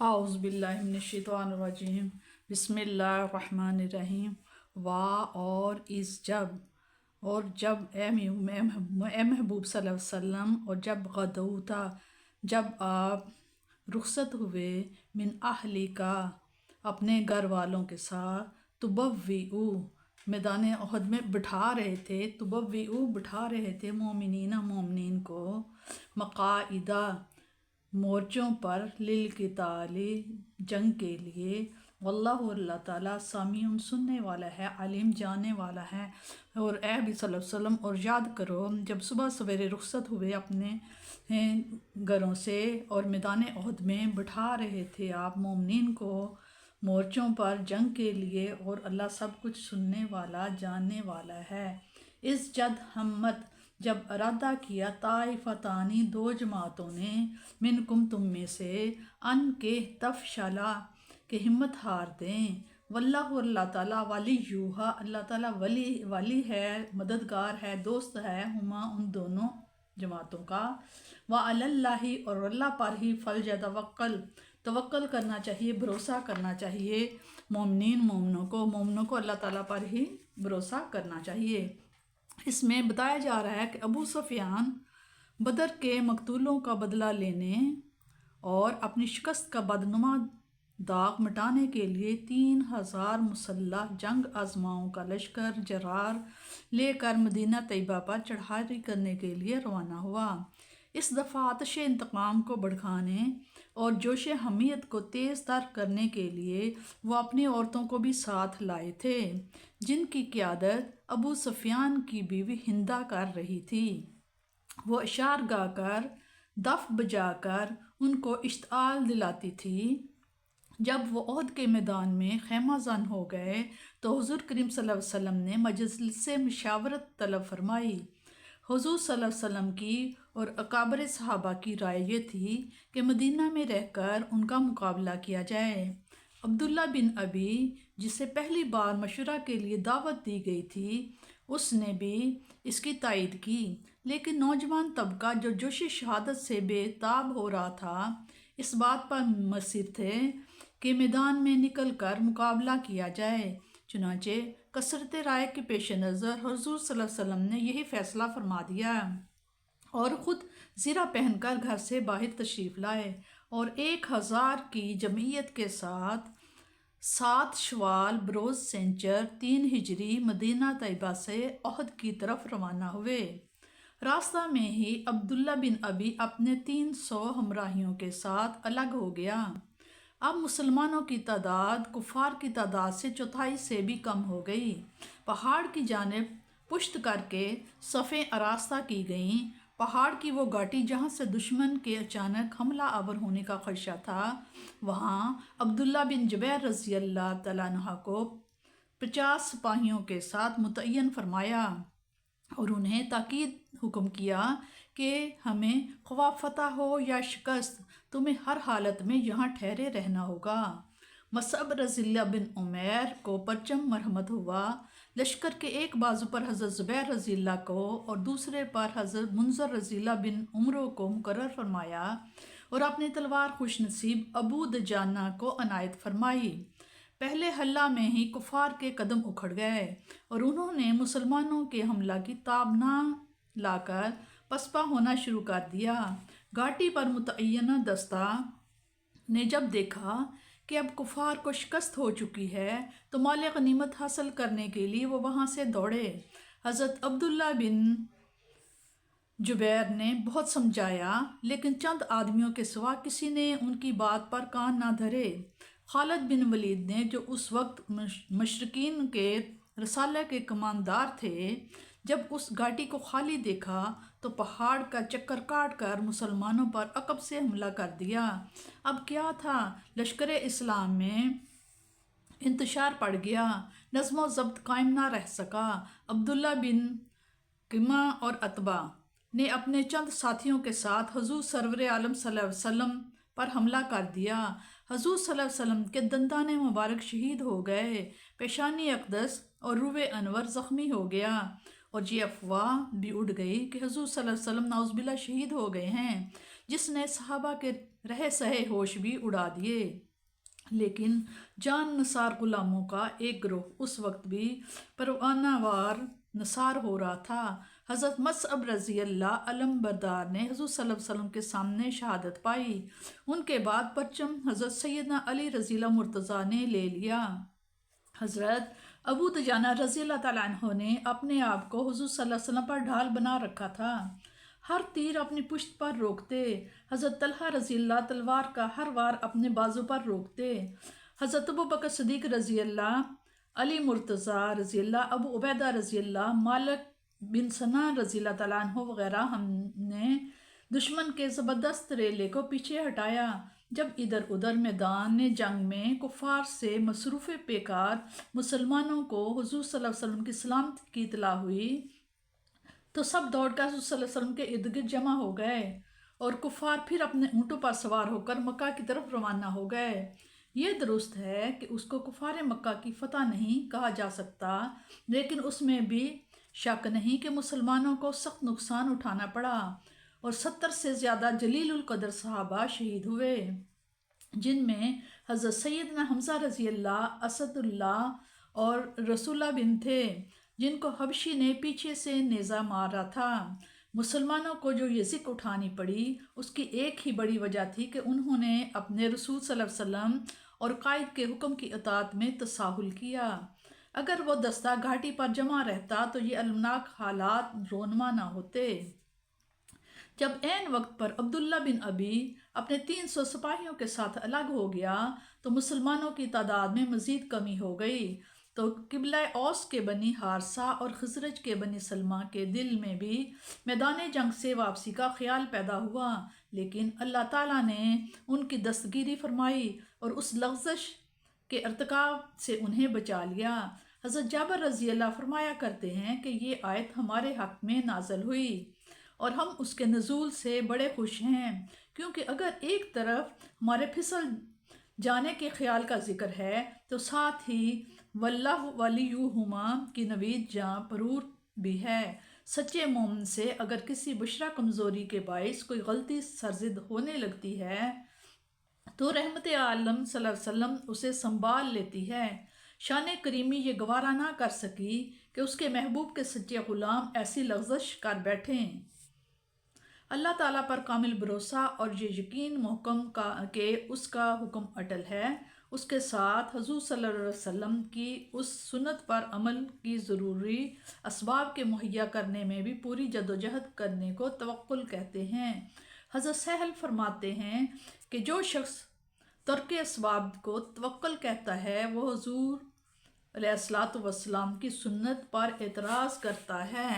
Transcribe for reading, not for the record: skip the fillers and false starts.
اعوذ باللہ من الشیطان الرجیم بسم اللہ الرحمن الرحیم اور جب اے محبوب صلی اللہ علیہ وسلم اور جب غدوتا جب آپ رخصت ہوئے من اہلی کا اپنے گھر والوں کے ساتھ تبوئو میدان احد میں بٹھا رہے تھے مومنین کو مقاعدہ مورچوں پر للقتال جنگ کے لیے واللہ اللہ تعالیٰ سمیع سننے والا ہے علیم جاننے والا ہے۔ اور اے نبی صلی اللہ علیہ وسلم اور یاد کرو جب صبح سویرے رخصت ہوئے اپنے گھروں سے اور میدان احد میں بٹھا رہے تھے آپ مومنین کو مورچوں پر جنگ کے لیے، اور اللہ سب کچھ سننے والا جاننے والا ہے۔ اس جد ہمت جب ارادہ کیا طائفتانی دو جماعتوں نے منکم تم میں سے ان کے تفشلا کہ ہمت ہار دیں، واللہ اللہ تعالیٰ ولیہا اللہ تعالیٰ ولی ہے، مددگار ہے، دوست ہے، ہما ان دونوں جماعتوں کا، وعلی اللہ اور اللہ پر ہی توکل کرنا چاہیے، بھروسہ کرنا چاہیے، مومنوں کو اللہ تعالیٰ پر ہی بھروسہ کرنا چاہیے۔ اس میں بتایا جا رہا ہے کہ ابو سفیان بدر کے مقتولوں کا بدلہ لینے اور اپنی شکست کا بدنما داغ مٹانے کے لیے 3000 مسلح جنگ آزماؤں کا لشکر جرار لے کر مدینہ طیبہ پر چڑھائی کرنے کے لیے روانہ ہوا۔ اس دفعہ آتش انتقام کو بھڑکانے اور جوش حمیت کو تیز تر کرنے کے لیے وہ اپنی عورتوں کو بھی ساتھ لائے تھے، جن کی قیادت ابو سفیان کی بیوی ہندہ کر رہی تھی۔ وہ اشعار گا کر دف بجا کر ان کو اشتعال دلاتی تھی۔ جب وہ احد کے میدان میں خیمہ زن ہو گئے تو حضور کریم صلی اللہ علیہ وسلم نے مجلس مشاورت طلب فرمائی۔ حضور صلی اللہ علیہ وسلم کی اور اکابر صحابہ کی رائے یہ تھی کہ مدینہ میں رہ کر ان کا مقابلہ کیا جائے۔ عبداللہ بن ابی جسے پہلی بار مشورہ کے لیے دعوت دی گئی تھی، اس نے بھی اس کی تائید کی، لیکن نوجوان طبقہ جو جوش شہادت سے بے تاب ہو رہا تھا اس بات پر مصر تھے کہ میدان میں نکل کر مقابلہ کیا جائے۔ چنانچہ کثرت رائے کے پیش نظر حضور صلی اللہ علیہ وسلم نے یہی فیصلہ فرما دیا اور خود زرہ پہن کر گھر سے باہر تشریف لائے اور 1000 کی جمعیت کے ساتھ 7 شوال بروز سنچر 3 ہجری مدینہ طیبہ سے احد کی طرف روانہ ہوئے۔ راستہ میں ہی عبداللہ بن ابی اپنے 300 ہمراہیوں کے ساتھ الگ ہو گیا۔ اب مسلمانوں کی تعداد کفار کی تعداد سے چوتھائی سے بھی کم ہو گئی۔ پہاڑ کی جانب پشت کر کے صفیں آراستہ کی گئیں۔ پہاڑ کی وہ گھاٹی جہاں سے دشمن کے اچانک حملہ آور ہونے کا خدشہ تھا، وہاں عبداللہ بن جبیر رضی اللہ تعالیٰ عنہ کو 50 سپاہیوں کے ساتھ متعین فرمایا اور انہیں تاکید حکم کیا کہ ہمیں خواہ فتح ہو یا شکست تمہیں ہر حالت میں یہاں ٹھہرے رہنا ہوگا۔ مصعب رضی اللہ بن عمیر کو پرچم مرحمت ہوا۔ لشکر کے ایک بازو پر حضرت زبیر رضی اللہ کو اور دوسرے پر حضرت منذر رضی اللہ بن عمرو کو مقرر فرمایا اور اپنی تلوار خوش نصیب ابو دجانہ کو عنایت فرمائی۔ پہلے حلہ میں ہی کفار کے قدم اکھڑ گئے اور انہوں نے مسلمانوں کے حملہ کی تاب نہ لا کر پسپا ہونا شروع کر دیا۔ گھاٹی پر متعینہ دستہ نے جب دیکھا کہ اب کفار کو شکست ہو چکی ہے تو مال غنیمت حاصل کرنے کے لیے وہ وہاں سے دوڑے۔ حضرت عبداللہ بن جبیر نے بہت سمجھایا لیکن چند آدمیوں کے سوا کسی نے ان کی بات پر کان نہ دھرے۔ خالد بن ولید نے جو اس وقت مشرکین کے رسالہ کے کماندار تھے، جب اس گھاٹی کو خالی دیکھا تو پہاڑ کا چکر کاٹ کر مسلمانوں پر عقب سے حملہ کر دیا۔ اب کیا تھا، لشکر اسلام میں انتشار پڑ گیا، نظم و ضبط قائم نہ رہ سکا۔ عبداللہ بن قمہ اور عتبہ نے اپنے چند ساتھیوں کے ساتھ حضور سرور عالم صلی اللہ علیہ وسلم پر حملہ کر دیا۔ حضور صلی اللہ علیہ وسلم کے دندان مبارک شہید ہو گئے، پیشانی اقدس اور روح انور زخمی ہو گیا، اور یہ افواہ بھی اڑ گئی کہ حضور صلی اللہ علیہ وسلم نعوذ باللہ شہید ہو گئے ہیں۔ جس نے صحابہ کے رہے سہے ہوش بھی اڑا دیے۔ لیکن جان نثار غلاموں کا ایک گروہ اس وقت بھی پروانہ وار نثار ہو رہا تھا۔ حضرت مصعب رضی اللہ علم بردار نے حضور صلی اللہ علیہ وسلم کے سامنے شہادت پائی۔ ان کے بعد پرچم حضرت سیدنا علی رضی اللہ مرتضیٰ نے لے لیا۔ حضرت ابو دجانہ رضی اللہ تعالیٰ عنہ نے اپنے آپ کو حضور صلی اللہ علیہ وسلم پر ڈھال بنا رکھا تھا، ہر تیر اپنی پشت پر روکتے۔ حضرت طلحہ رضی اللہ تلوار کا ہر وار اپنے بازو پر روکتے۔ حضرت ابو بکر صدیق رضی اللہ، علی مرتضیٰ رضی اللہ، ابو عبیدہ رضی اللہ، مالک بن سنان رضی اللہ تعالیٰ عنہ وغیرہ ہم نے دشمن کے زبردست ریلے کو پیچھے ہٹایا۔ جب ادھر ادھر میدان جنگ میں کفار سے مصروف پیکار مسلمانوں کو حضور صلی اللہ علیہ وسلم کی سلامتی کی اطلاع ہوئی تو سب دوڑ کر حضور صلی اللہ علیہ وسلم کے ارد گرد جمع ہو گئے اور کفار پھر اپنے اونٹوں پر سوار ہو کر مکہ کی طرف روانہ ہو گئے۔ یہ درست ہے کہ اس کو کفار مکہ کی فتح نہیں کہا جا سکتا، لیکن اس میں بھی شک نہیں کہ مسلمانوں کو سخت نقصان اٹھانا پڑا اور 70 سے زیادہ جلیل القدر صحابہ شہید ہوئے، جن میں حضرت سیدنا حمزہ رضی اللہ، اسد اللہ اور رسولہ بن تھے، جن کو حبشی نے پیچھے سے نیزہ مارا تھا۔ مسلمانوں کو جو یہ ذکر اٹھانی پڑی اس کی ایک ہی بڑی وجہ تھی کہ انہوں نے اپنے رسول صلی اللہ علیہ وسلم اور قائد کے حکم کی اطاعت میں تساہل کیا۔ اگر وہ دستہ گھاٹی پر جمع رہتا تو یہ المناک حالات رونما نہ ہوتے۔ جب عین وقت پر عبداللہ بن ابی اپنے 300 سپاہیوں کے ساتھ الگ ہو گیا تو مسلمانوں کی تعداد میں مزید کمی ہو گئی، تو قبلہ اوس کے بنی حارثہ اور خزرج کے بنی سلمہ کے دل میں بھی میدان جنگ سے واپسی کا خیال پیدا ہوا، لیکن اللہ تعالیٰ نے ان کی دستگیری فرمائی اور اس لغزش کے ارتکاب سے انہیں بچا لیا۔ حضرت جابر رضی اللہ فرمایا کرتے ہیں کہ یہ آیت ہمارے حق میں نازل ہوئی اور ہم اس کے نزول سے بڑے خوش ہیں، کیونکہ اگر ایک طرف ہمارے پھسل جانے کے خیال کا ذکر ہے تو ساتھ ہی واللہ ولیہما کی نوید جاں پرور بھی ہے۔ سچے مومن سے اگر کسی بشرا کمزوری کے باعث کوئی غلطی سرزد ہونے لگتی ہے تو رحمت عالم صلی اللہ علیہ وسلم اسے سنبھال لیتی ہے۔ شان کریمی یہ گوارا نہ کر سکی کہ اس کے محبوب کے سچے غلام ایسی لغزش کر بیٹھیں۔ اللہ تعالیٰ پر کامل بھروسہ اور یہ یقین محکم کہ اس کا حکم اٹل ہے، اس کے ساتھ حضور صلی اللہ علیہ وسلم کی اس سنت پر عمل کی ضروری اسباب کے مہیا کرنے میں بھی پوری جدوجہد کرنے کو توکل کہتے ہیں۔ حضرت سہل فرماتے ہیں کہ جو شخص ترک اسباب کو توکل کہتا ہے وہ حضور علیہ الصلوۃ والسلام کی سنت پر اعتراض کرتا ہے۔